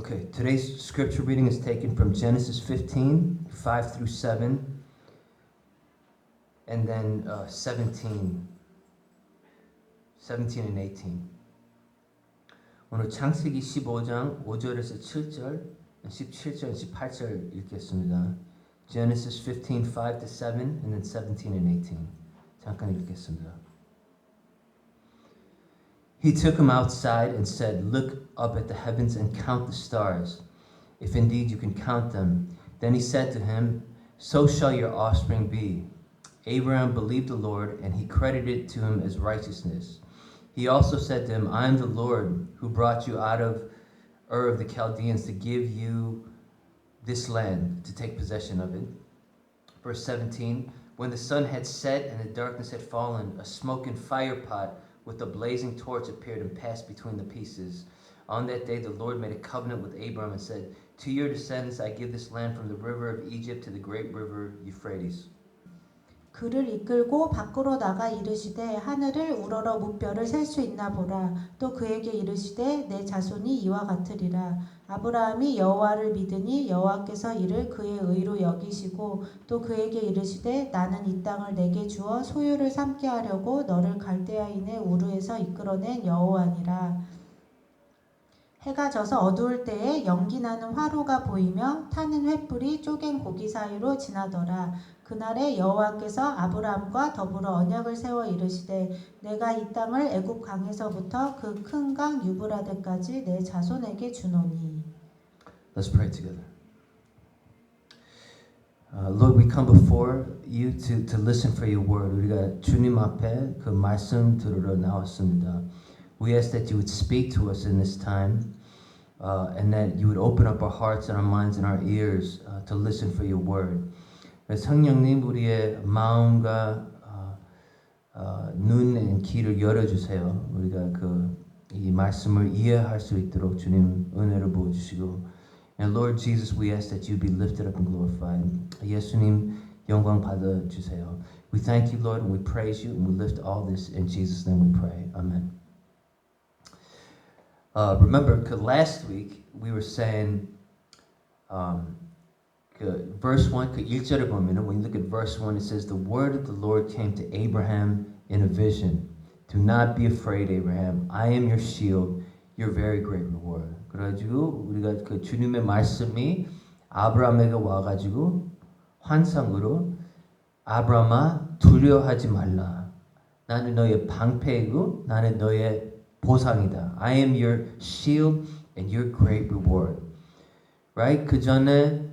Okay, today's scripture reading is taken from Genesis 15, 5 through 7, and then 17 and 18. 오늘 창세기 15장 5절에서 7절, 17절, 18절 읽겠습니다. Genesis 15, 5 to 7, and then 17 and 18. 잠깐 읽겠습니다. He took him outside and said, "Look up at the heavens and count the stars, if indeed you can count them." Then he said to him, "So shall your offspring be." Abraham believed the Lord, and he credited it to him as righteousness. He also said to him, "I am the Lord who brought you out of Ur of the Chaldeans to give you this land, to take possession of it." Verse 17, when the sun had set and the darkness had fallen, a smoking fire pot with a blazing torch appeared and passed between the pieces. On that day the Lord made a covenant with Abram and said, "To your descendants I give this land from the river of Egypt to the great river Euphrates." 그를 이끌고 밖으로 나가 이르시되 하늘을 우러러 무뼈를 셀 수 있나 보라. 또 그에게 이르시되 내 자손이 이와 같으리라. 아브라함이 여호와를 믿으니 여호와께서 이를 그의 의로 여기시고 또 그에게 이르시되 나는 이 땅을 내게 주어 소유를 삼게 하려고 너를 갈대아인의 우르에서 이끌어낸 여호와니라. 해가 져서 어두울 때에 연기나는 화로가 보이며 타는 횃불이 쪼갠 고기 사이로 지나더라. 그날에 여호와께서 아브라함과 더불어 언약을 세워 이르시되 내가 이 땅을 애굽 강에서부터 그 큰 강 유브라데까지 내 자손에게 주노니. Let's pray together. Lord, we come before you to listen for your word. 우리가 주님 앞에 그 말씀 들으러 나왔습니다. We ask that you would speak to us in this time, and that you would open up our hearts and our minds and our ears to listen for your word. 성령님, 우리의 마음과 눈의 귀를 열어주세요. 우리가 이 말씀을 이해할 수 있도록 주님 은혜를 부어주시고, and Lord Jesus, we ask that you be lifted up and glorified. 예수님 영광 받아주세요. We thank you, Lord, and we praise you, and we lift all this in Jesus' name we pray. Amen. Remember, last week we were saying verse 1, 1절에 보면은 when you look at verse 1, it says, "The word of the Lord came to Abraham in a vision. Do not be afraid, Abraham. I am your shield, your very great reward." 그래가지고 우리가 그 주님의 말씀이 아브라함에게 와가지고 환상으로 아브라함아 두려워하지 말라. 나는 너의 방패이고 나는 너의 보상이다. I am your shield and your great reward. Right? 그 전에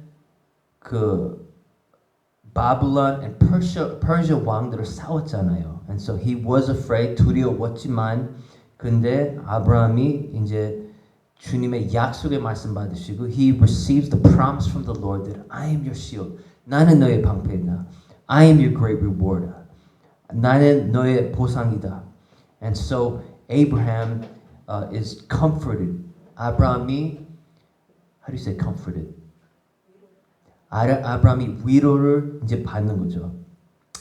Babylon and Persia 왕들을 싸웠잖아요. And so he was afraid, 두려웠지만 근데 아브라함이 이제 주님의 약속의 말씀 받으시고 he receives the promise from the Lord that I am your shield. 나는 너의 방패이다. I am your great reward. 나는 너의 보상이다. And so Abraham is comforted. 아브라함이 how do you say comforted? 아브라함이 위로를 이제 받는 거죠.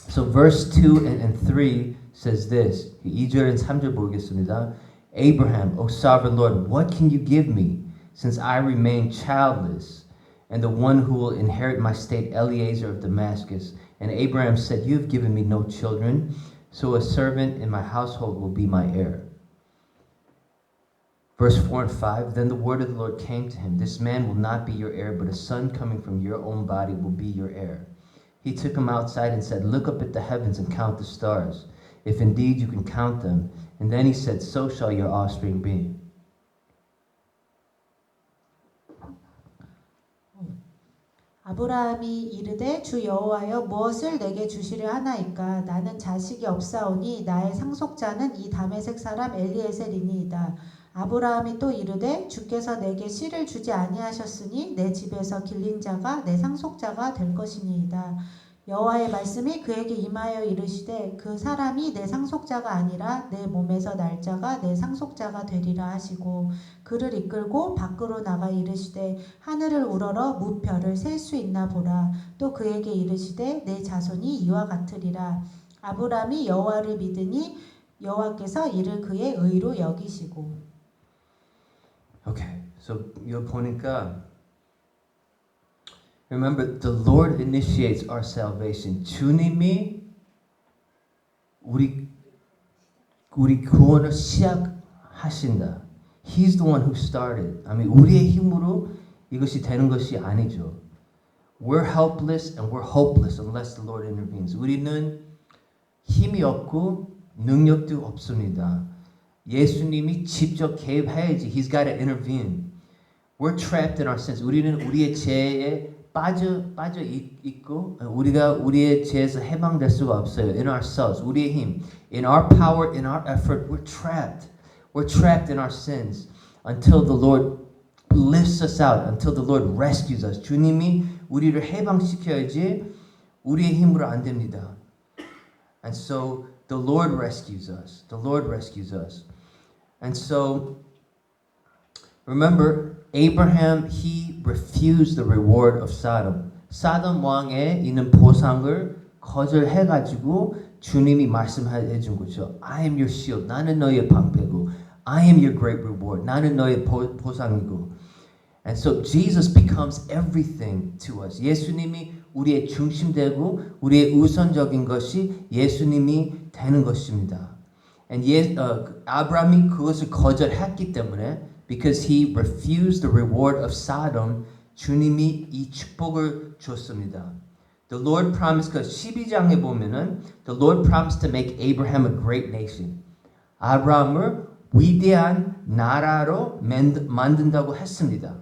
So verse 2 and 3 says this. 2절 and 3절 보겠습니다. Abraham, O sovereign Lord, what can you give me, since I remain childless, and the one who will inherit my state, Eliezer of Damascus? And Abraham said, you have given me no children, so a servant in my household will be my heir. Verse 4 and 5, then the word of the Lord came to him, this man will not be your heir, but a son coming from your own body will be your heir. He took him outside and said, look up at the heavens and count the stars, if indeed you can count them. And then he said, so shall your offspring be. 아브라함이 이르되 주 여호와여 무엇을 내게 주시려 하나이까 나는 자식이 없사오니 나의 상속자는 이 다메섹 사람 엘리에셀이니이다. 아브라함이 또 이르되 주께서 내게 씨를 주지 아니하셨으니 내 집에서 길린 자가 내 상속자가 될 것이니이다. 여호와의 말씀이 그에게 임하여 이르시되 그 사람이 내 상속자가 아니라 내 몸에서 날 자가 내 상속자가 되리라 하시고 그를 이끌고 밖으로 나가 이르시되 하늘을 우러러 무별을 셀 수 있나 보라. 또 그에게 이르시되 내 자손이 이와 같으리라. 아브라함이 여호와를 믿으니 여호와께서 이를 그의 의로 여기시고. Okay, So 이거 보니까 remember the Lord initiates our salvation. 주님이 우리 구원을 시작하신다. He's the one who started. I mean 우리의 힘으로 이것이 되는 것이 아니죠. We're helpless and we're hopeless unless the Lord intervenes. 우리는 힘이 없고 능력도 없습니다. 예수님이 직접 개입해야지. He's got to intervene. We're trapped in our sins. 우리는 우리의 죄에 빠져 있고 우리가 우리의 죄에서 해방될 수가 없어요. In ourselves, 우리의 힘, in our power, in our effort, we're trapped. We're trapped in our sins until the Lord lifts us out, until the Lord rescues us. 주님이 우리를 해방시켜야지 우리의 힘으로 안 됩니다. And so the Lord rescues us. The Lord rescues us. And so remember Abraham, he refused the reward of Sodom. 사돔 왕에 있는 보상을 거절해가지고 주님이 말씀해 준 거죠. I am your shield. 나는 너의 방패고. I am your great reward. 나는 너의 보상이고. And so Jesus becomes everything to us. 예수님이 우리의 중심되고 우리의 우선적인 것이 예수님이 되는 것입니다. And 아브라함이 그것을 거절했기 때문에 because he refused the reward of Sodom, 주님이 이 축복을 줬습니다. The Lord promised, 그 12장에 보면은 the Lord promised to make Abraham a great nation. 아브라함을 위대한 나라로 만든다고 했습니다.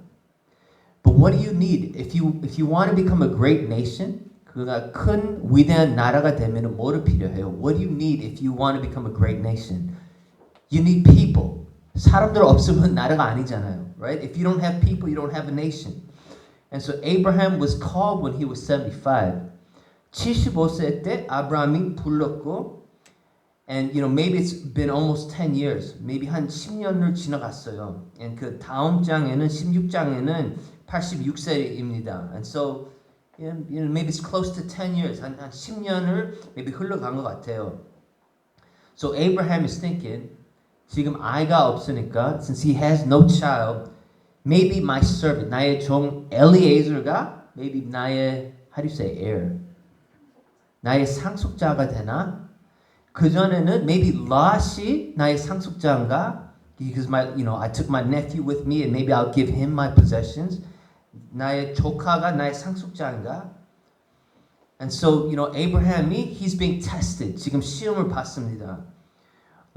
But what do you need? If you want to become a great nation, 그가 큰 위대한 나라가 되면 뭐를 필요해요? What do you need if you want to become a great nation? You need people. 사람들 없으면 나라가 아니잖아요, right? If you don't have people, you don't have a nation. And so Abraham was called when he was 75. 75세 때 아브라함이 불렀고, and maybe it's been almost 10 years, maybe 한 10년을 지나갔어요. And 그 다음 장에는 16장에는 86세입니다. And so maybe it's close to 10 years, 한 10년을 maybe 흘러간 것 같아요. So Abraham is thinking. 지금 아이가 없으니까 since he has no child, maybe my servant, 나의 종 엘리에이저가 maybe 나의 how do you say heir? 나의 상속자가 되나? 그 전에는 maybe Lot이 나의 상속자인가? Because I took my nephew with me and maybe I'll give him my possessions. 나의 조카가 나의 상속자인가? And so Abraham이 he's being tested. 지금 시험을 받습니다.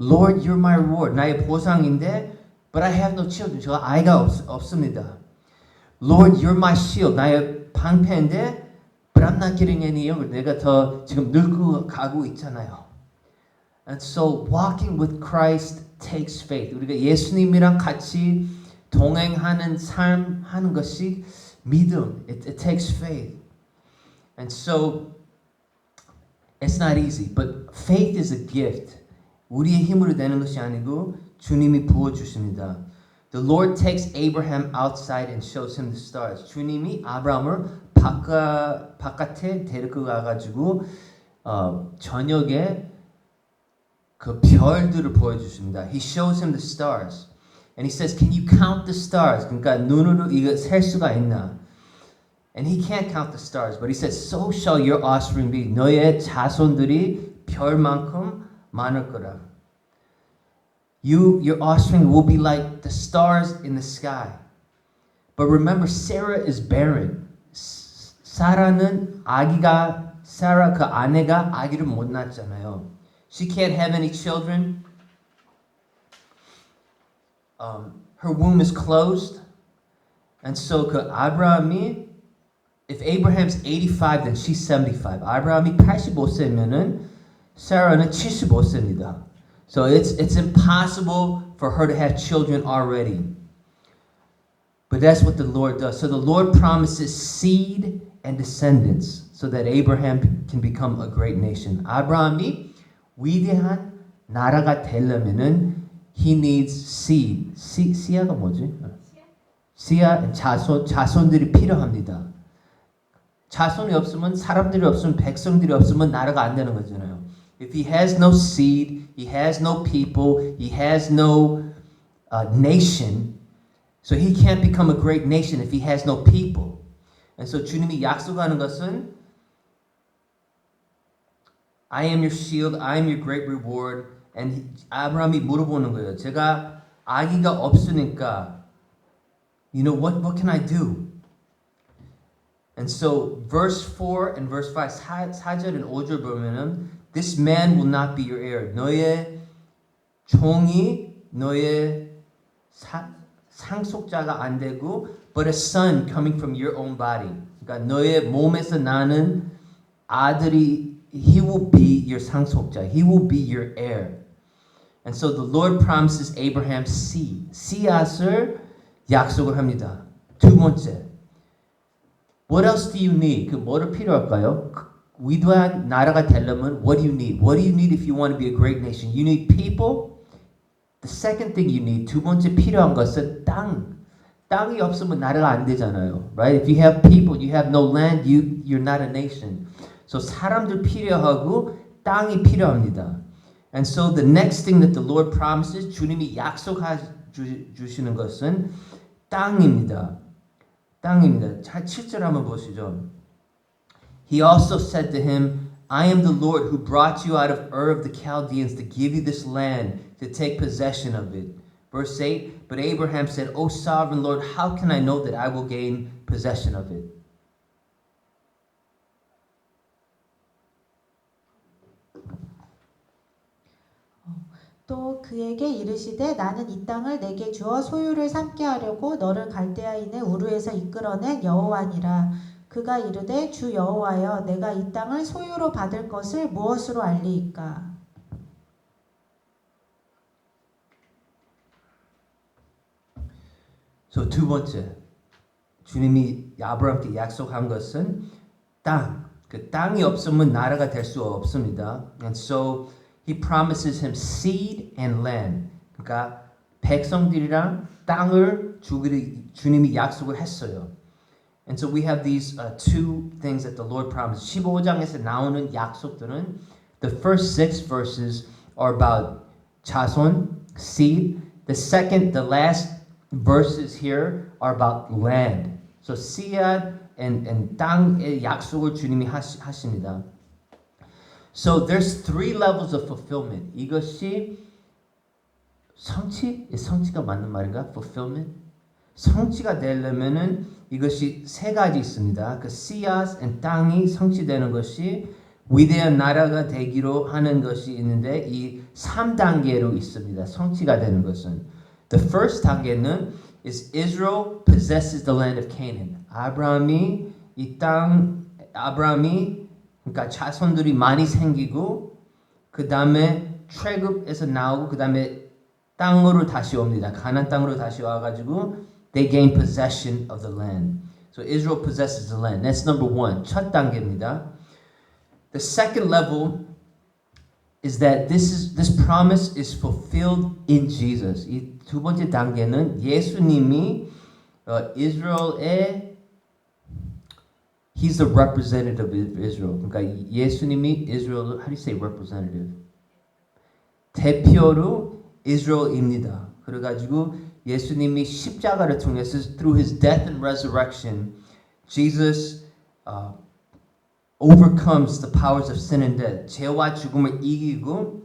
Lord, you're my reward. 나의 보상인데, but I have no children. 제가 아이가 없습니다. Lord, you're my shield. 나의 방패인데, but I'm not getting any younger. 내가 더 지금 늙고 가고 있잖아요. And so walking with Christ takes faith. 우리가 예수님이랑 같이 동행하는 삶 하는 것이 믿음. It takes faith. And so it's not easy, but faith is a gift. 우리의 힘으로 되는 것이 아니고 주님이 부어주십니다. The Lord takes Abraham outside and shows him the stars. 주님이 아브라함을 바깥에 데리고 가가지고 저녁에 그 별들을 보여주십니다. He shows him the stars. And he says, can you count the stars? 그러니까 눈으로 이거 셀 수가 있나? And he can't count the stars. But he says, so shall your offspring be. 너의 자손들이 별만큼 많을 거라. Your offspring will be like the stars in the sky. But remember, Sarah is barren. 사라는 사라 그 아내가 아기를 못 낳았잖아요. She can't have any children. Her womb is closed. And so 그 아브라함이 if Abraham's 85, then she's 75. 아브라함이 85세면은 Sarah는 75세입니다. So it's impossible for her to have children already. But that's what the Lord does. So the Lord promises seed and descendants so that Abraham can become a great nation. 아브라함이 위대한 나라가 되려면은 he needs seed. 씨앗가 뭐지? 씨앗, 자손들이 필요합니다. 자손이 없으면 사람들이 없으면 백성들이 없으면 나라가 안 되는 거잖아요. If he has no seed, he has no people, he has no nation, So he can't become a great nation if he has no people. And so 주님이 약속하는 것은 I am your shield, I am your great reward. And 아브라함이 물어보는 거예요. 제가 아기가 없으니까 what can I do? And so verse 4 and verse 5, 4절 and 5절 보면은 this man will not be your heir. 너의 종이 너의 상속자가 안 되고 but a son coming from your own body. 그러니까 너의 몸에서 나는 아들이 he will be your 상속자. He will be your heir. And so the Lord promises Abraham seed. 씨앗을 약속을 합니다. 두 번째. What else do you need? 그 뭐를 필요할까요? 위대한 나라가 되려면 what do you need? What do you need if you want to be a great nation? You need people. The second thing you need, 두 번째 필요한 것은 땅. 땅이 없으면 나라가 안 되잖아요. Right? If you have people, you have no land, you're not a nation. So 사람들 필요하고 땅이 필요합니다. And so the next thing that the Lord promises, 주님이 약속해 주시는 것은 땅입니다. 땅입니다. 7절 한번 보시죠. He also said to him, I am the Lord who brought you out of Ur of the Chaldeans to give you this land, to take possession of it. Verse 8, but Abraham said, O sovereign Lord, how can I know that I will gain possession of it? 또 그에게 이르시되 나는 이 땅을 내게 주어 소유를 삼게 하려고 너를 갈대아인의 우르에서 이끌어낸 여호와니라. 그가 이르되 주 여호와여 내가 이 땅을 소유로 받을 것을 무엇으로 알리이까? So 두 번째, 주님이 아브라함께 약속한 것은 땅. 그 땅이 없으면 나라가 될 수 없습니다. And so He promises him seed and land. 그러니까 백성들이랑 땅을 주님이 약속을 했어요. And so we have these two things that the Lord promised. 15장에서 나오는 약속들은 the first 6 verses are about 자손, seed. The last verses here are about land. So 씨앗 and 땅의 약속을 주님이 하십니다. So there's 3 levels of fulfillment. 이것이 성취가 맞는 말인가? Fulfillment? 성취가 되려면은 이것이 3가지 있습니다. 그 씨앗 and 땅이 성취되는 것이 위대한 나라가 되기로 하는 것이 있는데 이 3단계로 있습니다. 성취가 되는 것은 The first 단계는 is Israel possesses the land of Canaan. 아브라함이 그러니까 자손들이 많이 생기고 그 다음에 출애굽에서 나오고 그 다음에 땅으로 다시 옵니다. 가나안 땅으로 다시 와가지고 they gain possession of the land. So Israel possesses the land. That's number 1. 첫 단계입니다. The second level is that this promise is fulfilled in Jesus. 이 두 번째 단계는 예수님이 이스라엘의 He's the representative of Israel. 그러니까 예수님이 이스라엘, how do you say representative? 대표로 이스라엘입니다. 그래가지고 예수님이 십자가를 통해서 through His death and resurrection, Jesus overcomes the powers of sin and death. 죄와 죽음을 이기고,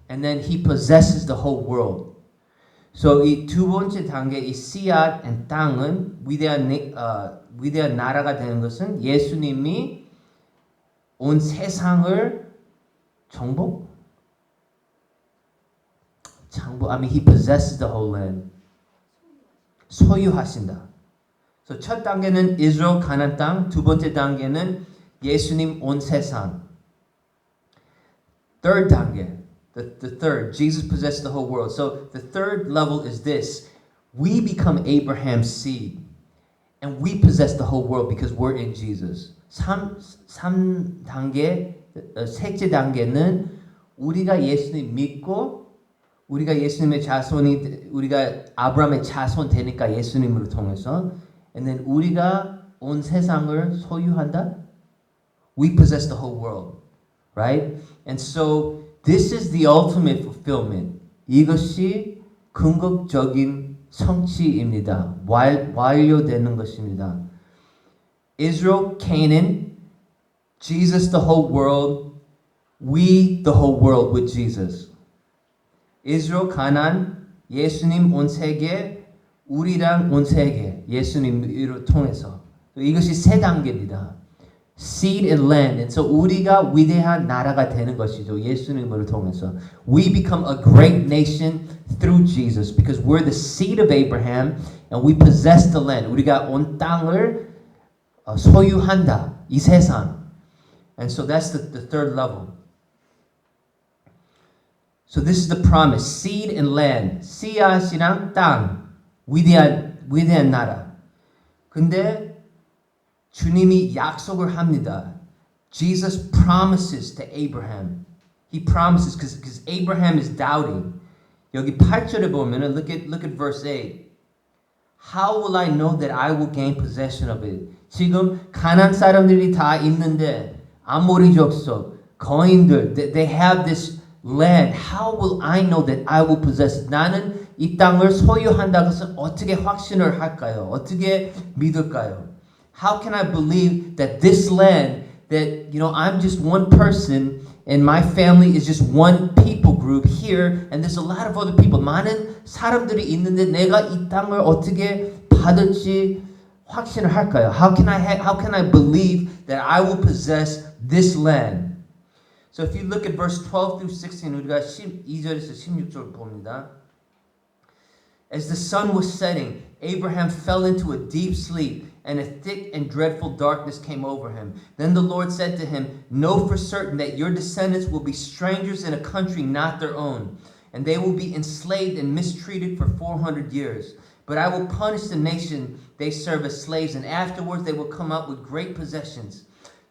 and then He possesses the whole world. So 이 두 번째 단계, 이 씨앗 and 땅은 위대한 나라가 되는 것은 예수님이 온 세상을 I mean, He possesses the whole land. 소유하신다. So 첫 단계는 이스라엘 가나안 땅, 두 번째 단계는 예수님 온 세상. Third 단계, the third, Jesus possesses the whole world. So the third level is this: we become Abraham's seed. And we possess the whole world because we're in Jesus. 3단계, 셋째 단계는 우리가 예수님 믿고 우리가 예수님의 자손이 우리가 아브라함의 자손 되니까 예수님으로 통해서 and then 우리가 온 세상을 소유한다. We possess the whole world. Right? And so this is the ultimate fulfillment. 이것이 궁극적인 성취입니다. 완료되는 것입니다. Israel, Canaan, Jesus the whole world, we the whole world with Jesus. Israel, 가나안, 예수님 온 세계, 우리랑 온 세계, 예수님을 통해서. 이것이 세 단계입니다. Seed and land. And so 우리가 위대한 나라가 되는 것이죠. 예수님을 통해서. We become a great nation through Jesus because we're the seed of Abraham and we possess the land. 우리가 온 땅을 소유한다. 이 세상. And so that's the third level. So this is the promise. Seed and land. 씨앗이랑 땅. 위대한 나라. 근데 주님이 약속을 합니다. Jesus promises to Abraham. He promises because Abraham is doubting. 여기 8절에 보면은 look at verse 8. How will I know that I will gain possession of it? 지금 가나안 사람들이 다 있는데 아모리 족속, 거인들, they have this land. How will I know that I will possess it? 나는 이 땅을 소유한다고 해서 어떻게 확신을 할까요? 어떻게 믿을까요? How can I believe that this land, that, I'm just one person and my family is just one people group here and there's a lot of other people. 많은 사람들이 있는데 내가 이 땅을 어떻게 받을지 확신을 할까요? How can I believe that I will possess this land? So if you look at verse 12 through 16, 우리가 12절에서 16절 봅니다. As the sun was setting, Abraham fell into a deep sleep, and a thick and dreadful darkness came over him. Then the Lord said to him, Know for certain that your descendants will be strangers in a country not their own, and they will be enslaved and mistreated for 400 years. But I will punish the nation they serve as slaves, and afterwards they will come out with great possessions.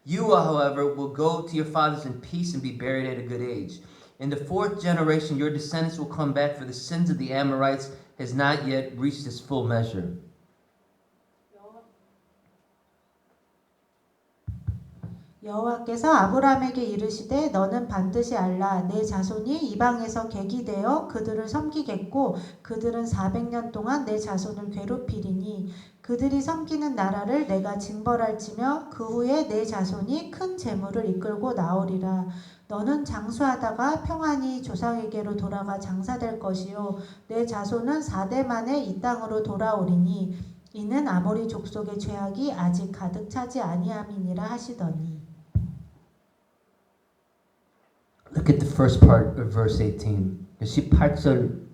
You, however, will go to your fathers in peace and be buried at a good age. In the fourth generation, your descendants will come back, for the sins of the Amorites has not yet reached its full measure. 여호와께서 아브라함에게 이르시되 너는 반드시 알라 내 자손이 이방에서 객이 되어 그들을 섬기겠고 그들은 400년 동안 내 자손을 괴롭히리니 그들이 섬기는 나라를 내가 징벌할지며 그 후에 내 자손이 큰 재물을 이끌고 나오리라. 너는 장수하다가 평안히 조상에게로 돌아가 장사될 것이요 내 자손은 4대 만에 이 땅으로 돌아오리니 이는 아모리 족속의 죄악이 아직 가득 차지 아니함이니라 하시더니. Look at the first part of verse 18. 18절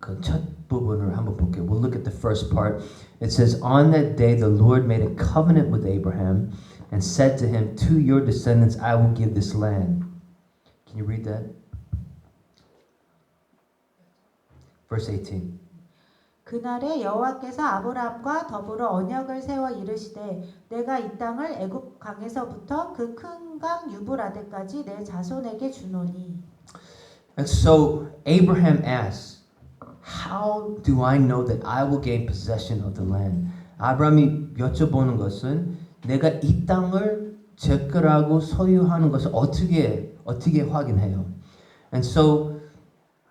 그 첫 부분을 한번 볼게요. We'll look at the first part. It says, On that day the Lord made a covenant with Abraham and said to him, To your descendants I will give this land. Can you read that? Verse 18. 그날에 여호와께서 아브라함과 더불어 언약을 세워 이르시되 내가 이 땅을 애굽 강에서부터 그 큰 강 유브라데까지 내 자손에게 주노니. And so Abraham asks, How do I know that I will gain possession of the land? 아브라함이 여쭤보는 것은 내가 이 땅을 제 거라고 소유하는 것을 어떻게 확인해요? And so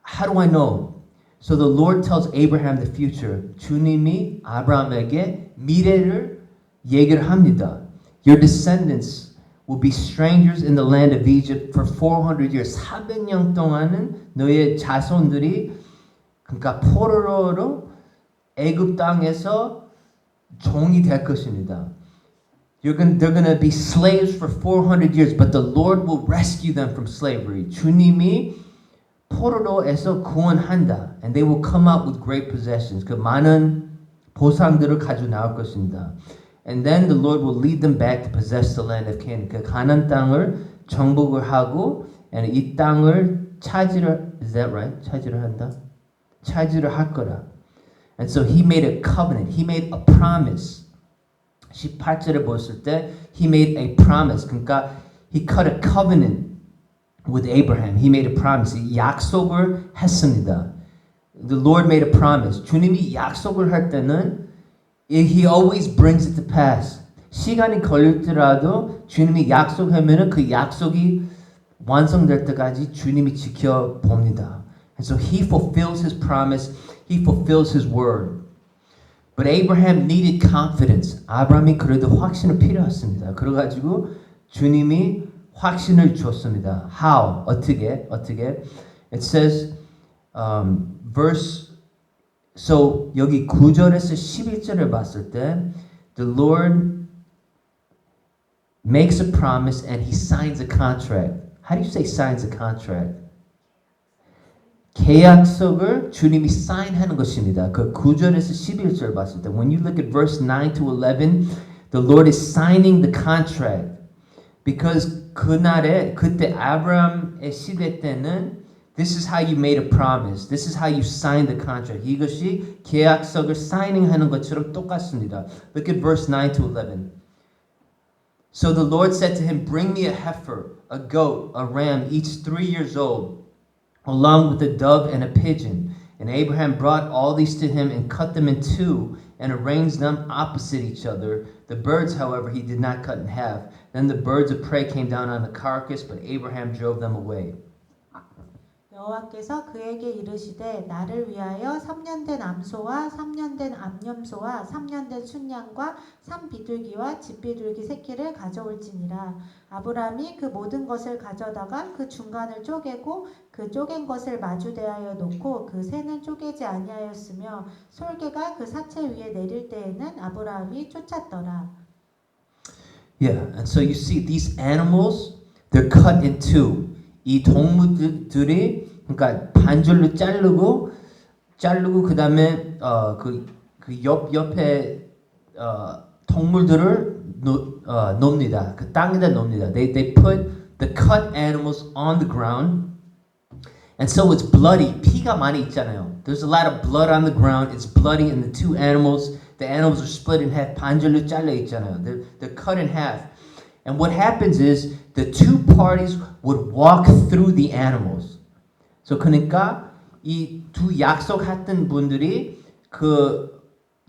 how do I know? So the Lord tells Abraham the future. 주님이 아브라함에게 미래를 얘기를 합니다. Your descendants will be strangers in the land of Egypt for 400 years. 400년 동안은 너의 자손들이 그러니까 포로로 애굽 땅에서 종이 될 것입니다. They're going to be slaves for 400 years, but the Lord will rescue them from slavery. 주님이 포로로에서 구원한다. And they will come out with great possessions. 그 많은 보상들을 가지고 나올 것입니다. And then the Lord will lead them back to possess the land of Canaan. 그 가나안 땅을 정복을 하고, and 이 땅을 차지를, is that right? 차지를 한다? 차지를 할 거라. And so he made a covenant. He made a promise. 18절에 보았을 때 he made a promise. 그러니까 he cut a covenant with Abraham. He made a promise. 약속을 했습니다. The Lord made a promise. 주님이 약속을 할 때는 He always brings it to pass. 시간이 걸릴지라도 주님이 약속하면은 그 약속이 완성될 때까지 주님이 지켜봅니다. And so He fulfills His promise. he fulfills his word. But Abraham needed confidence. 아브라함이 그래도 확신이 필요했습니다. 그래가지고 주님이 확신을 줬습니다. How? 어떻게? It says, so 여기 9절에서 11절을 봤을 때 the Lord makes a promise and he signs a contract. How do you say signs a contract? 계약서를 주님이 sign하는 것입니다. 그 9절에서 11절 봤을 때 when you look at verse 9 to 11 the Lord is signing the contract. Because 그때 아브라함의 시대 때는 this is how you made a promise. This is how you signed the contract. 이것이 계약서를 signing하는 것처럼 똑같습니다. Look at verse 9 to 11. So the Lord said to him, bring me a heifer, a goat, a ram, each 3 years old, along with a dove and a pigeon. And Abraham brought all these to him and cut them in two and arranged them opposite each other. The birds, however, he did not cut in half. Then the birds of prey came down on the carcass, but Abraham drove them away. 여호와께서 그에게 이르시되 나를 위하여 3년 된 암소와 3년 된 암염소와 3년 된 순양과 3비둘기와 집비둘기 새끼를 가져올지니라. 아브라함이 그 모든 것을 가져다가 그 중간을 쪼개고 그 쪼갠 것을 마주대하여 놓고 그 새는 쪼개지 아니하였으며 솔개가 그 사체 위에 내릴 때에는 아브라함이 쫓았더라. Yeah, and so you see these animals, they're cut in two. 이 동물들이 그러니까 반절로 자르고 그다음에 그 옆에 동물들을 놓습니다. 그 땅에다 놓습니다. They put the cut animals on the ground. And so it's bloody. 피가 많이 있잖아요. There's a lot of blood on the ground. It's bloody and the two animals, the animals are split in half. 반절로 잘려 있잖아요. They're cut in half. And what happens is the two parties would walk through the animals. So 그러니까 이 두 약속했던 분들이 그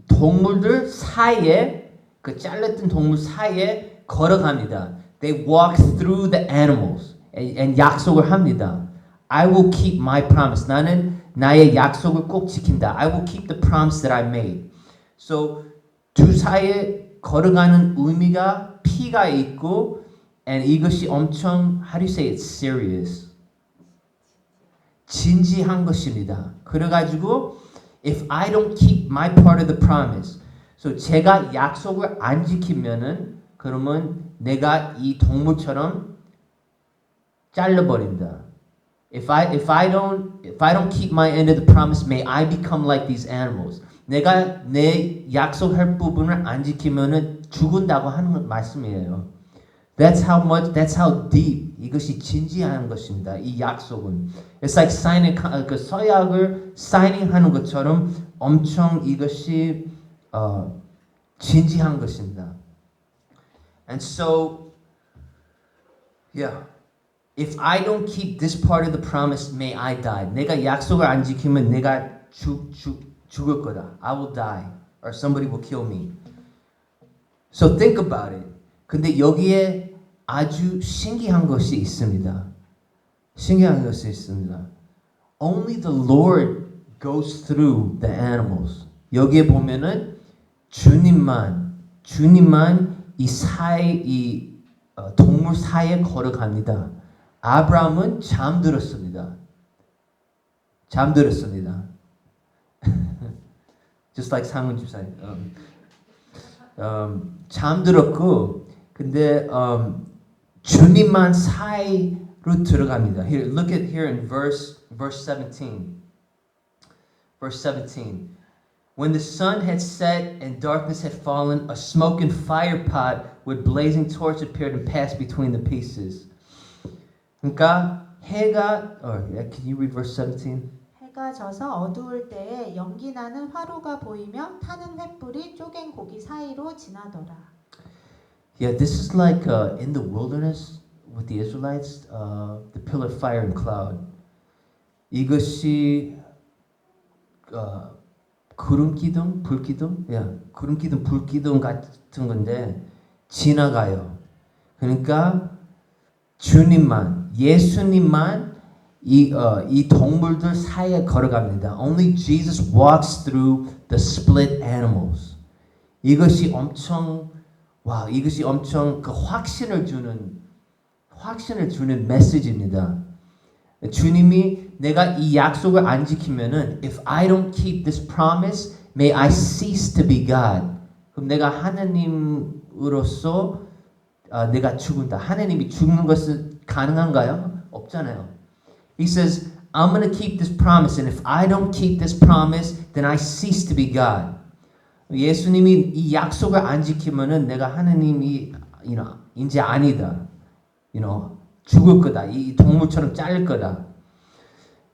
동물들 사이에 그 잘렸던 동물 사이에 걸어갑니다. They walk through the animals and 약속을 합니다. I will keep my promise. 나는 나의 약속을 꼭 지킨다. I will keep the promise that I made. So 두 사이에 걸어가는 의미가 피가 있고 and 이것이 엄청 how do you say it's serious? 진지한 것입니다. 그래가지고 if I don't keep my part of the promise, so 제가 약속을 안 지키면은 그러면 내가 이 동물처럼 잘라버린다. If I don't keep my end of the promise, may I become like these animals. 내가 내 약속할 부분을 안 지키면은 죽은다고 하는 말씀이에요. That's how deep 이것이 진지한 것입니다. 이 약속은. It's like signing 그 서약을 사인하는 것처럼 엄청 이것이 진지한 것입니다. And so, yeah. If I don't keep this part of the promise, may I die. 내가 약속을 안 지키면 내가 죽을 거다. I will die, or somebody will kill me. So think about it. 근데 여기에 아주 신기한 것이 있습니다. Only the Lord goes through the animals. 여기에 보면은 주님만 이 동물 사이에 걸어갑니다. 아브라함은 잠들었습니다. Just like 상훈 집사님. 잠들었고 근데 주님만 사이로 들어갑니다. Here, look at here in verse 17. Verse 17. When the sun had set and darkness had fallen, a smoking fire pot with blazing torch appeared and passed between the pieces. 그러니까 해가 can you read verse 17? 해가 져서 어두울 때에 연기나는 화로가 보이며 타는 횃불이 쪼갠 고기 사이로 지나더라. Yeah, this is like in the wilderness with the Israelites, the pillar of fire and cloud. 이것이 구름기둥, 불기둥, 구름기둥, 불기둥 같은 건데 지나가요. 그러니까 주님만, 예수님만 이 동물들 사이에 걸어갑니다. Only Jesus walks through the split animals. 이것이 엄청 그 확신을 주는 메시지입니다. 주님이 내가 이 약속을 안 지키면은 if I don't keep this promise, may I cease to be God. 그럼 내가 하나님으로서 내가 죽는다. 하나님이 죽는 것은 가능한가요? 없잖아요. He says, I'm going to keep this promise, and if I don't keep this promise, then I cease to be God. 예수님이 이 약속을 안 지키면은 내가 하나님이 이제 아니다. 죽을 거다. 이 동물처럼 잘릴 거다.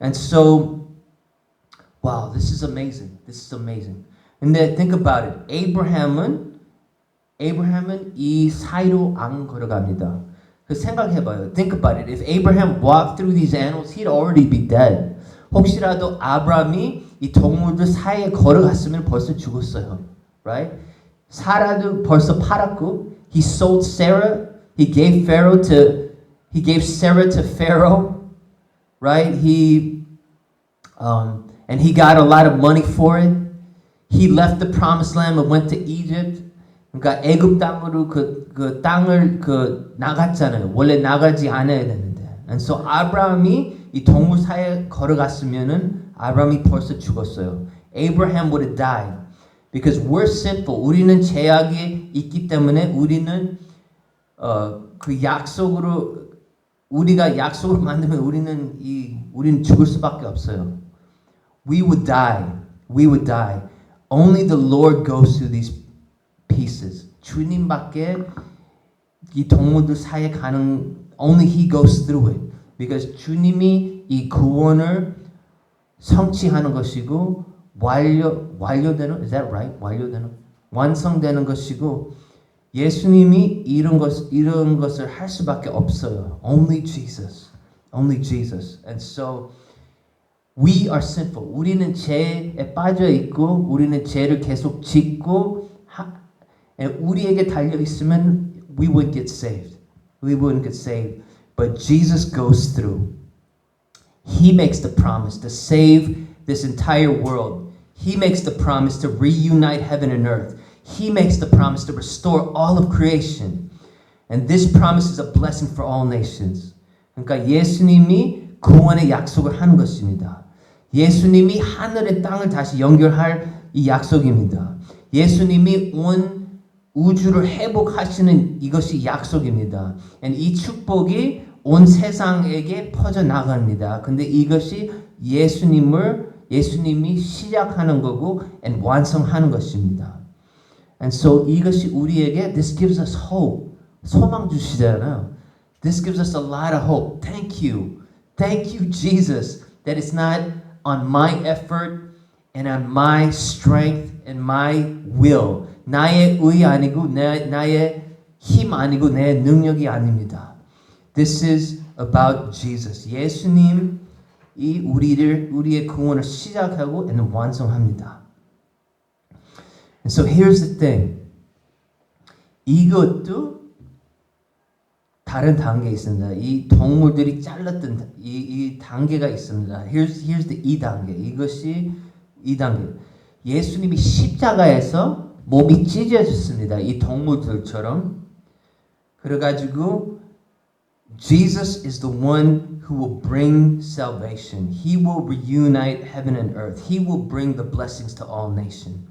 And so, wow, this is amazing. This is amazing. 근데 think about it. Abraham은 이 사이로 안 걸어갑니다. 그 생각해봐요. Think about it. If Abraham walked through these animals, he'd already be dead. 혹시라도 아브라함이 이 동물들 사이에 걸어갔으면 벌써 죽었어요. Right? 사라도 벌써 팔았고, he sold Sarah. He gave Sarah to Pharaoh. Right? And he got a lot of money for it. He left the promised land and went to Egypt. 그러니까 애굽 땅으로 그 땅을 나갔잖아요. 원래 나가지 않아야 되는데. And so 아브라함이 이 동물 사이에 걸어갔으면은 아브라함이 벌써 죽었어요. Abraham would have died because we're sinful. 우리는 죄악이 있기 때문에 우리는 그 약속으로 우리가 약속을 만들면 우리는 죽을 수밖에 없어요. We would die. We would die. Only the Lord goes through these pieces. 주님밖에 이 동물들 사이에 가는 only He goes through it. Because 주님이 이 구원을 성취하는 것이고 완료되는 is that right? 완성되는 것이고 예수님이 이런 것을 할 수밖에 없어요. Only Jesus. Only Jesus. And so we are sinful. 우리는 죄에 빠져 있고 우리는 죄를 계속 짓고 우리에게 달려 있으면 we wouldn't get saved. We wouldn't get saved. But Jesus goes through. He makes the promise to save this entire world. He makes the promise to reunite heaven and earth. He makes the promise to restore all of creation. And this promise is a blessing for all nations. 그러니까 예수님이 구원의 약속을 하는 것입니다. 예수님이 하늘의 땅을 다시 연결할 이 약속입니다. 예수님이 온 우주를 회복하시는 이것이 약속입니다. And 이 축복이 온 세상에게 퍼져 나갑니다. 근데 이것이 예수님이 시작하는 거고 and 완성하는 것입니다. And so 이것이 우리에게 this gives us hope. 소망 주시잖아요. This gives us a lot of hope. Thank you. Thank you, Jesus, that it's not on my effort and on my strength and my will. 나의 의 아니고 나의 힘 아니고 내 능력이 아닙니다. This is about Jesus. 예수님이 우리의 구원을 시작하고 and 완성합니다. And so here's the thing. 이것도 다른 단계에 있습니다. 이 동물들이 잘랐던 이 단계가 있습니다. Here's the 2단계. 이것이 2단계. 예수님이 십자가에서 몸이 찢어졌습니다. 이 동물들처럼. 그래가지고 Jesus is the one who will bring salvation. He will reunite heaven and earth. He will bring the blessings to all nations.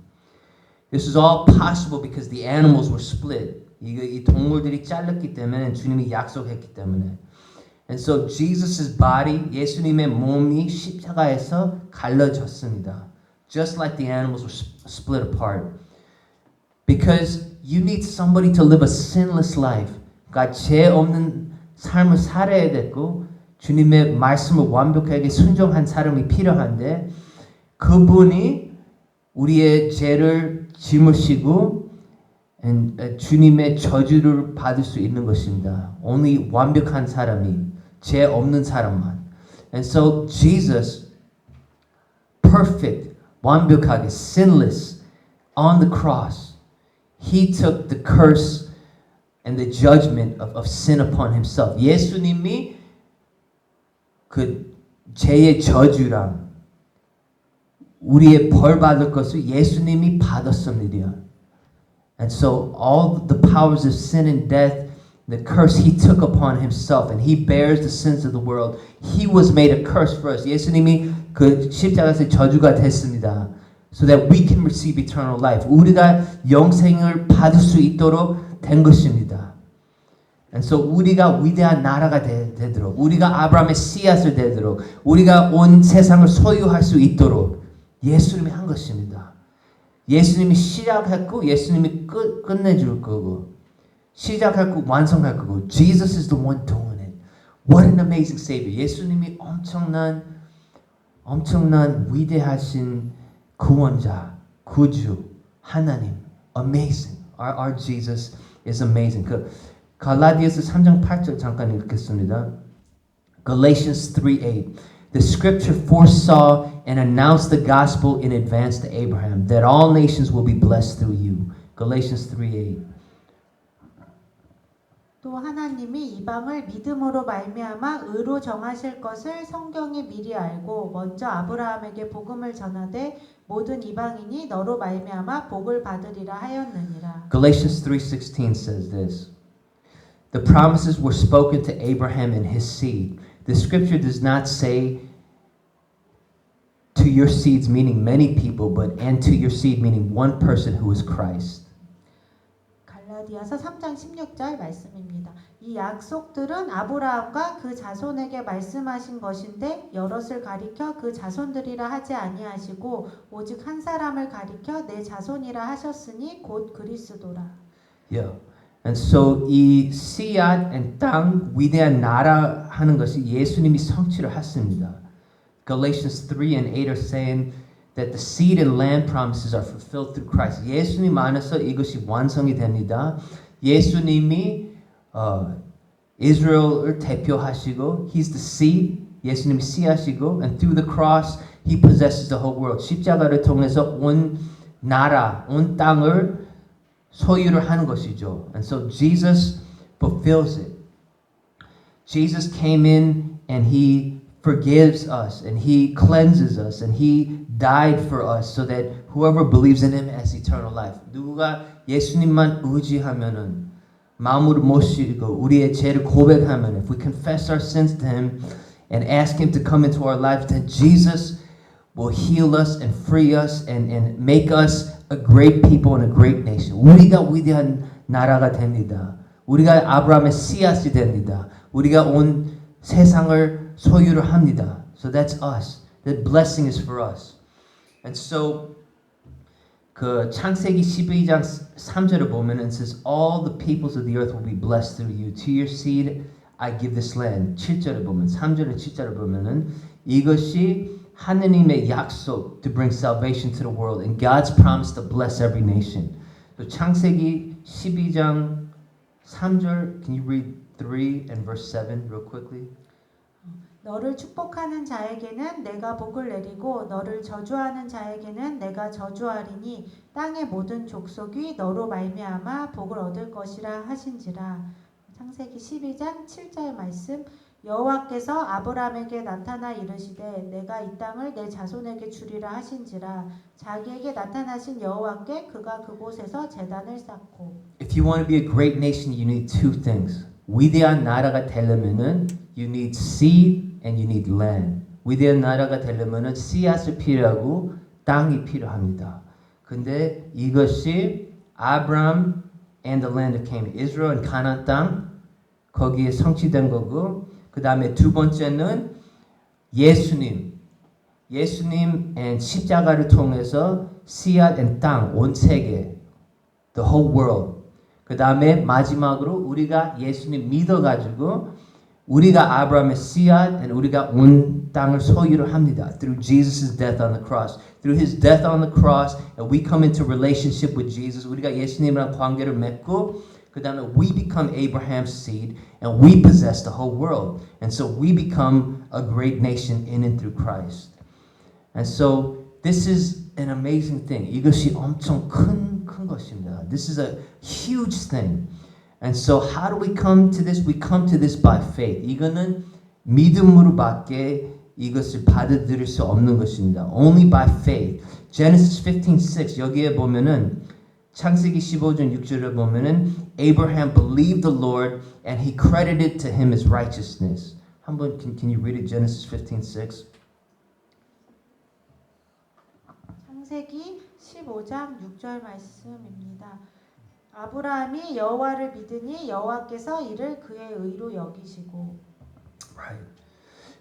This is all possible because the animals were split. 이 동물들이 잘렸기 때문에 주님이 약속했기 때문에. And so Jesus' body, 예수님의 몸이 십자가에서 갈라졌습니다. Just like the animals were split apart. Because you need somebody to live a sinless life. 그러니까 죄 없는 삶을 살아야 되고 주님의 말씀을 완벽하게 순종한 사람이 필요한데 그분이 우리의 죄를 짊으시고 주님의 저주를 받을 수 있는 것입니다. Only 완벽한 사람이, 죄 없는 사람만. And so Jesus, perfect, 완벽하게, sinless, on the cross, He took the curse and the judgment of sin upon Himself. 예수님이 그 죄의 저주랑 우리의 벌 받을 것을 예수님이 받았습니다. And so all the powers of sin and death, the curse he took upon himself, and he bears the sins of the world. He was made a curse for us. 예수님이 그 십자가에서 저주가 됐습니다. So that we can receive eternal life. 우리가 영생을 받을 수 있도록 된 것입니다. And so 우리가 위대한 나라가 되도록, 우리가 아브라함의 씨앗을 되도록, 우리가 온 세상을 소유할 수 있도록 예수님이 한 것입니다. 예수님이 시작했고 예수님이 끝내줄 거고, 시작했고 완성할 거고. Jesus is the one doing it. What an amazing Savior. 예수님이 엄청난 위대하신 구원자, 구주, 하나님. Amazing. Our Jesus is amazing. 그 갈라디아서 3장 8절 잠깐 읽겠습니다. Galatians 3:8. The scripture foresaw and announced the gospel in advance to Abraham, that all nations will be blessed through you. Galatians 3:8. 또 하나님이 이방을 믿음으로 말미암아 의로 정하실 것을 성경이 미리 알고 먼저 아브라함에게 복음을 전하되 모든 이방인이 너로 말미암아 복을 받으리라 하였느니라. Galatians 3:16 says this. The promises were spoken to Abraham and his seed. The scripture does not say to your seeds, meaning many people, but and to your seed, meaning one person who is Christ. 갈라디아서 3장 16절 말씀입니다. 이 약속들은 아브라함과 그 자손에게 말씀하신 것인데 여럿을 가리켜 그 자손들이라 하지 아니하시고 오직 한 사람을 가리켜 내 자손이라 하셨으니 곧 그리스도라. Yeah. And so 이 씨앗 and 땅 위대한 나라 하는 것이 예수님이 성취를 했습니다. Galatians 3 and 8 are saying that the seed and land promises are fulfilled through Christ. 예수님 안에서 이것이 완성이 됩니다. 예수님이 이스라엘을 대표하시고 He's the seed, 예수님이 씨앗이고 and through the cross He possesses the whole world. 십자가를 통해서 온 나라, 온 땅을 소유를 하는 것이죠. And so Jesus fulfills it. Jesus came in and He forgives us and He cleanses us and He died for us so that whoever believes in Him has eternal life. 누구가 예수님만 의지하면은 마음으로 모시고 우리의 죄를 고백하면 if we confess our sins to Him and ask Him to come into our life, then Jesus will heal us and free us and make us a great people and a great nation. 우리가 위대한 나라가 됩니다. 우리가 아브라함의 씨앗이 됩니다. 우리가 온 세상을 소유를 합니다. So that's us. That blessing is for us. And so 그 창세기 12장 3절을 보면 it says all the peoples of the earth will be blessed through you. To your seed I give this land. 7절을 보면 3절과 7절을 보면은 이것이 하느님의 약속 to bring salvation to the world and God's promise to bless every nation. 또 창세기 12장 3절 can you read 3 and verse 7 real quickly? 너를 축복하는 자에게는 내가 복을 내리고 너를 저주하는 자에게는 내가 저주하리니 땅의 모든 족속이 너로 말미암아 복을 얻을 것이라 하신지라. 창세기 12장 7절 말씀. 여호와께서 아브라함에게 나타나 이르시되 내가 이 땅을 내 자손에게 주리라 하신지라. 자기에게 나타나신 여호와께 그가 그곳에서 제단을 쌓고. If you want to be a great nation, you need two things. 위대한 나라가 되려면은 you need seed and you need land. 위대한 나라가 되려면은 씨앗이 필요하고 땅이 필요합니다. 근데 이것이 아브라함 and the land of Canaan, 이스라엘 and 가나안 땅 거기에 성취된 거고 그 다음에 두 번째는 예수님 and 십자가를 통해서 씨앗 and 땅, 온 세계, the whole world. 그 다음에 마지막으로 우리가 예수님 믿어가지고 우리가 아브라함의 씨앗 and 우리가 온 땅을 소유를 합니다. Through Jesus' death on the cross. Through His death on the cross and we come into relationship with Jesus. 우리가 예수님이랑 관계를 맺고 그 다음에 we become Abraham's seed and we possess the whole world. And so we become a great nation in and through Christ. And so this is an amazing thing. 이것이 엄청 큰 것입니다. This is a huge thing. And so how do we come to this? We come to this by faith. 이거는 믿음으로밖에 이것을 받아들일 수 없는 것입니다. Only by faith. Genesis 15:6 여기에 보면은 창세기 15장 6절에 보면은 Abraham believed the Lord and he credited to him his righteousness. 한번 can you read it? Genesis 15:6. 창세기 15장 6절 말씀입니다. 아브라함이 여호와를 믿으니 여호와께서 이를 그의 의로 여기시고. Right.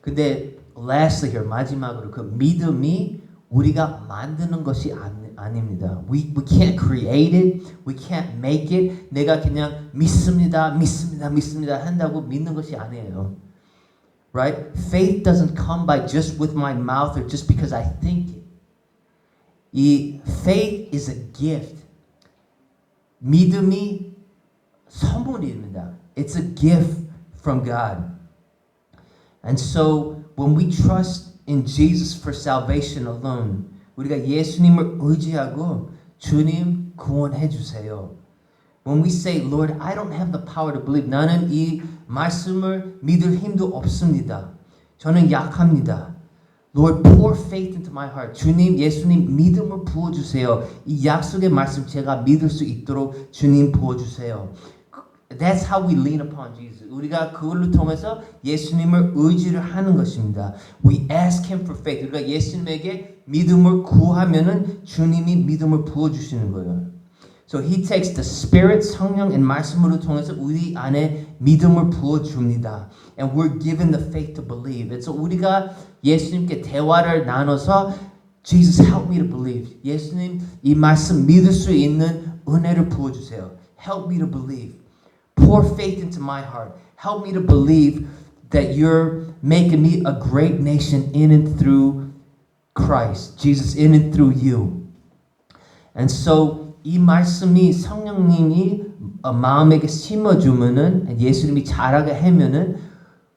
근데 lastly here 마지막으로 그 믿음이 우리가 만드는 것이 아닙니다. We can't create it. We can't make it. 내가 그냥 믿습니다 한다고 믿는 것이 아니에요. Right? Faith doesn't come by just with my mouth or just because I think it. 이 faith is a gift. 믿음이 선물입니다. It's a gift from God. And so when we trust in Jesus for salvation alone, 우리가 예수님을 의지하고 주님 구원해 주세요. When we say, Lord, I don't have the power to believe. 나는 이 말씀을 믿을 힘도 없습니다. 저는 약합니다. Lord, pour faith into my heart. 주님, 예수님 믿음을 부어주세요. 이 약속의 말씀 제가 믿을 수 있도록 주님 부어주세요. That's how we lean upon Jesus. 우리가 그걸로 통해서 예수님을 의지를 하는 것입니다. We ask Him for faith. 우리가 예수님에게 믿음을 구하면은 주님이 믿음을 부어주시는 거예요. So He takes the Spirit, 성령, and 말씀으로 통해서 우리 안에 믿음을 부어줍니다. And we're given the faith to believe. 그래서 우리가 예수님께 대화를 나눠서 Jesus, help me to believe. 예수님, 이 말씀 믿을 수 있는 은혜를 부어주세요. Help me to believe. Pour faith into my heart. Help me to believe that you're making me a great nation in and through Christ. Jesus, in and through you. And so 이 말씀이 성령님이 마음에게 심어주면은 예수님이 자라게 하면은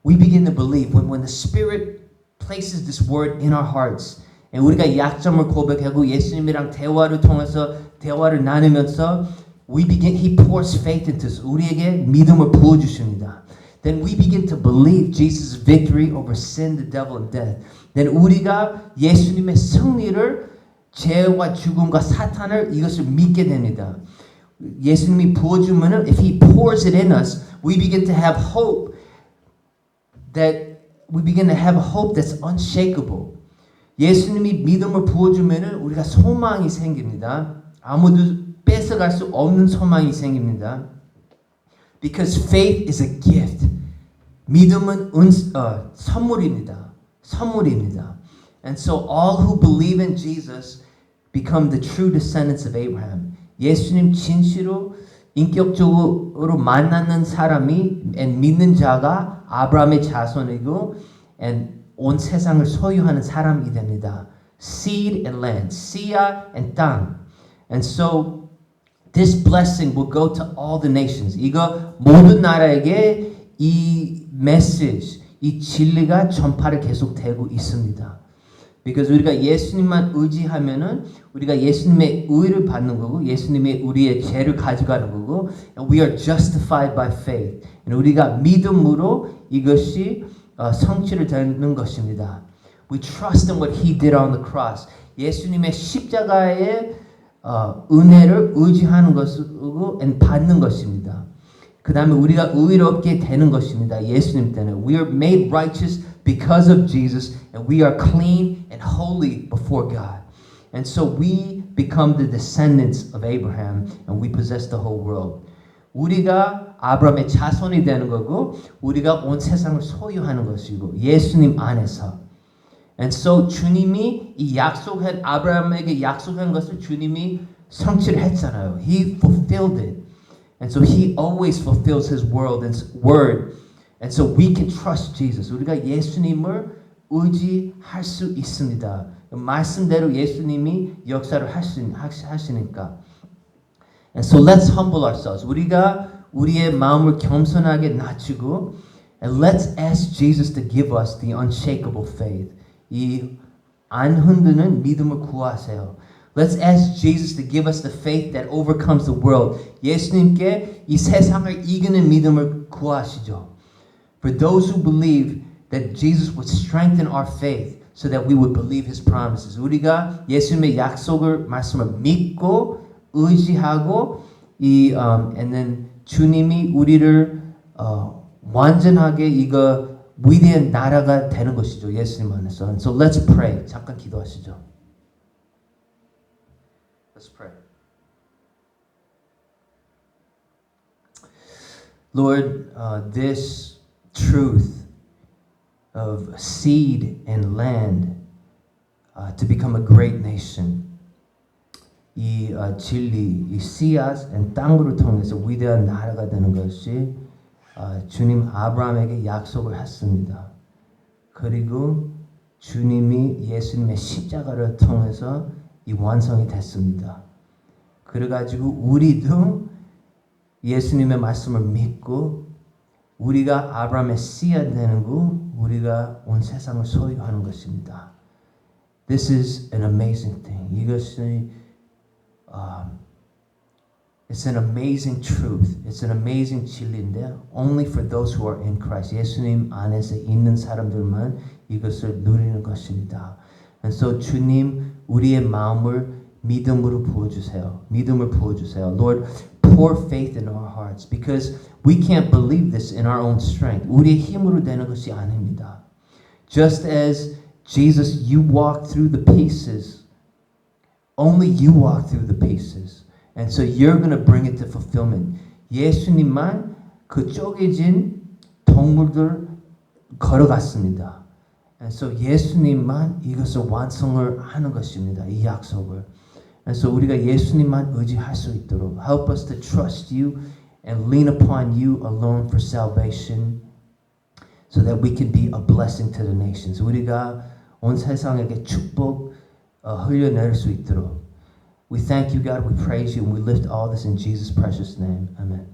we begin to believe when the Spirit places this word in our hearts. And 우리가 약점을 고백하고 예수님이랑 대화를 통해서 대화를 나누면서 He pours faith into us. 우리에게 믿음을 부어주십니다. Then we begin to believe Jesus' victory over sin, the devil, and death. Then 우리가 예수님의 승리를 죄와 죽음과 사탄을 이것을 믿게 됩니다. 예수님이 부어주면은 if He pours it in us, we begin to have hope that's unshakable. 예수님이 믿음을 부어주면은 우리가 소망이 생깁니다. 아무도 뺏어갈 수 없는 소망이 생깁니다. Because faith is a gift. 믿음은 선물입니다. 선물입니다. And so all who believe in Jesus become the true descendants of Abraham. 예수님 진실로 인격적으로 만나는 사람이 and 믿는 자가 아브라함의 자손이고 and 온 세상을 소유하는 사람이 됩니다. Seed and land, 씨앗 and 땅. And so this blessing will go to all the nations. 이거 모든 나라에게 이 메시지, 이 진리가 전파를 계속되고 있습니다. Because 우리가 예수님만 의지하면은 우리가 예수님의 의를 받는 거고 예수님의 우리의 죄를 가져가는 거고 and we are justified by faith. And 우리가 믿음으로 이것이 성취를 되는 것입니다. We trust in what He did on the cross. 예수님의 십자가의 은혜를 의지하는 것이고 받는 것입니다. 그 다음에 우리가 의롭게 되는 것입니다. 예수님 때문에. We are made righteous because of Jesus and we are clean and holy before God. And so we become the descendants of Abraham and we possess the whole world. 우리가 아브라함의 자손이 되는 거고 우리가 온 세상을 소유하는 것이고 예수님 안에서. And so 주님이 이 약속한 아브라함에게 약속한 것을 주님이 성취를 했잖아요. He fulfilled it. And so He always fulfills His word. And so we can trust Jesus. 우리가 예수님을 의지할 수 있습니다. 말씀대로 예수님이 역사를 하시니까. And so let's humble ourselves. 우리가 우리의 마음을 겸손하게 낮추고 and let's ask Jesus to give us the unshakable faith. 이 안 흔드는 믿음을 구하세요. Let's ask Jesus to give us the faith that overcomes the world. 예수님께 이 세상을 이기는 믿음을 구하시죠. For those who believe that Jesus would strengthen our faith so that we would believe his promises. 우리가 예수님의 약속을 말씀을 믿고 의지하고 and then 주님이 우리를 완전하게 이거 위대한 나라가 되는 것이죠. 예수님 안에서. And so let's pray. 잠깐 기도하시죠. Let's pray. Lord, this truth of seed and land to become a great nation. 이 진리, 이 씨앗 and 땅으로 통해서 위대한 나라가 되는 것이 주님 아브라함에게 약속을 했습니다. 그리고 주님이 예수님의 십자가를 통해서 이 완성이 됐습니다. 그래가지고 우리도 예수님의 말씀을 믿고 우리가 아브라함의 씨앗 되는 거 우리가 온 세상을 소유하는 것입니다. This is an amazing thing. 이것이 it's an amazing truth. It's an amazing 진리인데 only for those who are in Christ. 예수님 안에서 있는 사람들만 이것을 누리는 것입니다. And so 주님 우리의 마음을 믿음으로 부어주세요. 믿음을 부어주세요. Lord, pour faith in our hearts because we can't believe this in our own strength. 우리의 힘으로 되는 것이 아닙니다. Just as Jesus, you walked through the pieces. Only you walk through the pieces. And so you're going to bring it to fulfillment. 예수님만 그 쪼개진 동물들 걸어갔습니다. And so 예수님만 이것을 완성을 하는 것입니다. 이 약속을. And so 우리가 예수님만 의지할 수 있도록 help us to trust you and lean upon you alone for salvation so that we can be a blessing to the nations. 우리가 온 세상에게 축복 흘려낼 수 있도록 We thank you, God. We praise you, and we lift all this in Jesus' precious name. Amen.